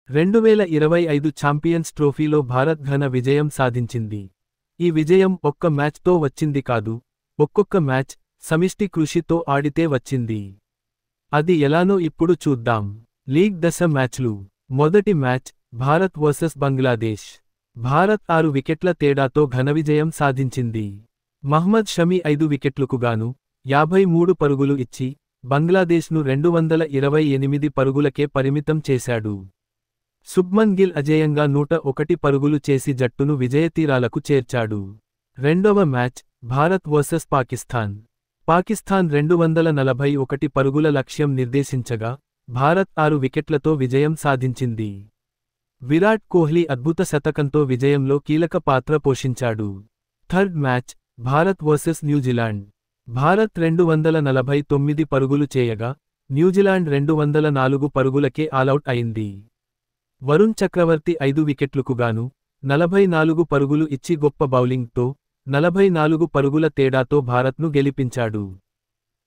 2025 champions ట్రోఫీలో భారత్ ఘన విజయం సాధించింది. ఈ విజయం ఒక్క మ్యాచ్తో వచ్చింది కాదు, ఒక్కొక్క మ్యాచ్ సమిష్టి కృషితో ఆడితే వచ్చింది. అది ఎలానో ఇప్పుడు చూద్దాం. లీగ్ దశ మ్యాచ్లు. మొదటి మ్యాచ్ భారత్ వర్సెస్ బంగ్లాదేశ్. భారత్ 6 వికెట్ల తేడాతో ఘన విజయం సాధించింది. మహ్మద్ షమి 5 వికెట్లకు గాను 53 పరుగులు ఇచ్చి బంగ్లాదేశ్ను 228 పరుగులకే పరిమితం చేశాడు. శుభ్మన్ గిల్ అజేయంగా 101 పరుగులు చేసి జట్టును విజయతీరాలకు చేర్చాడు. రెండవ మ్యాచ్ భారత్ వర్సెస్ పాకిస్తాన్. పాకిస్తాన్ 241 పరుగుల లక్ష్యం నిర్దేశించగా భారత్ 6 వికెట్లతో విజయం సాధించింది. విరాట్ కోహ్లీ అద్భుత శతకంతో విజయంలో కీలక పాత్ర పోషించాడు. Third match Bharat versus New Zealand. Bharat 249 పరుగులు చేయగా న్యూజిలాండ్ 204 పరుగులకే ఆలౌట్ అయింది. వరుణ్ చక్రవర్తి 5 వికెట్లకు గాను 44 పరుగులు ఇచ్చి గొప్ప బౌలింగ్తో 44 పరుగుల తేడాతో భారత్ను గెలిపించాడు.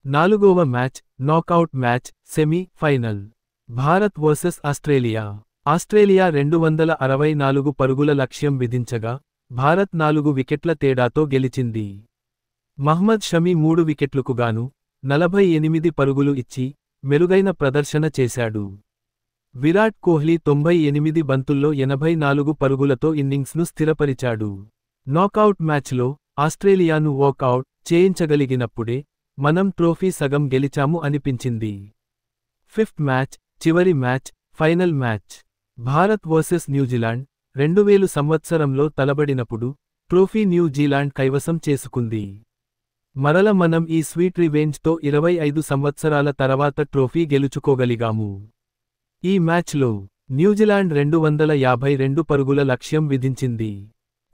నాలుగవ match knockout match semi final. Bharat versus Australia. Australia 264 పరుగుల లక్ష్యం విధించగా భారత్ 4 వికెట్ల తేడాతో గెలిచింది. మహ్మద్ షమి 3 వికెట్లకు గాను 48 పరుగులు ఇచ్చి మెరుగైన ప్రదర్శన చేశాడు. విరాట్ కోహ్లీ 98 బంతుల్లో 84 పరుగులతో ఇన్నింగ్స్ను స్థిరపరిచాడు. నాకౌట్ మ్యాచ్లో ఆస్ట్రేలియాను వాకౌట్ చేయించగలిగినప్పుడే మనం ట్రోఫీ సగం గెలిచాము అనిపించింది. ఫిఫ్త్ మ్యాచ్ చివరి match final match. Bharat versus New Zealand. 2000 సంవత్సరంలో తలబడినప్పుడు ట్రోఫీ న్యూజిలాండ్ కైవసం చేసుకుంది. మరల మనం ఈ స్వీట్ రివెంజ్తో 25 సంవత్సరాల తర్వాత ట్రోఫీ గెలుచుకోగలిగాము. ఈ మ్యాచ్లో న్యూజిలాండ్ 252 పరుగుల లక్ష్యం విధించింది.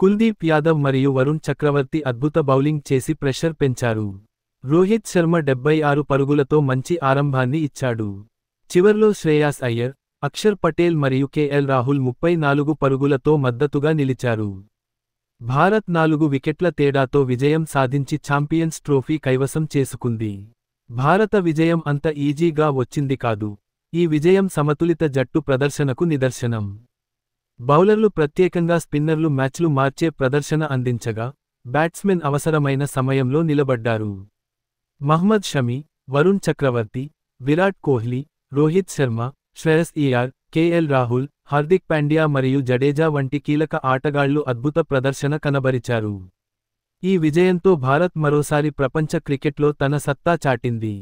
కుల్దీప్ యాదవ్ మరియు వరుణ్ చక్రవర్తి అద్భుత బౌలింగ్ చేసి ప్రెషర్ పెంచారు. రోహిత్ శర్మ 76 పరుగులతో మంచి ఆరంభాన్ని ఇచ్చాడు. చివర్లో శ్రేయాస్ అయ్యర్, అక్షర్ పటేల్ మరియు కేఎల్ రాహుల్ 34 పరుగులతో మద్దతుగా నిలిచారు. భారత్ 4 వికెట్ల తేడాతో విజయం సాధించి ఛాంపియన్స్ ట్రోఫీ కైవసం చేసుకుంది. భారత విజయం అంత ఈజీగా వచ్చింది కాదు. ఈ విజయం సమతులిత జట్టు ప్రదర్శనకు నిదర్శనం. బౌలర్లు ప్రత్యేకంగా స్పిన్నర్లు మ్యాచ్లు మార్చే ప్రదర్శన అందించగా బ్యాట్స్మెన్ అవసరమైన సమయంలో నిలబడ్డారు. మహ్మద్ షమి, వరుణ్ చక్రవర్తి, విరాట్ కోహ్లీ, రోహిత్ శర్మ, శ్రేయస్ అయ్యర్, కేఎల్ రాహుల్, హార్దిక్ పాండ్యా మరియు జడేజా వంటి కీలక ఆటగాళ్లు అద్భుత ప్రదర్శన కనబరిచారు. ఈ విజయంతో భారత్ మరోసారి ప్రపంచ క్రికెట్లో తన సత్తా చాటింది.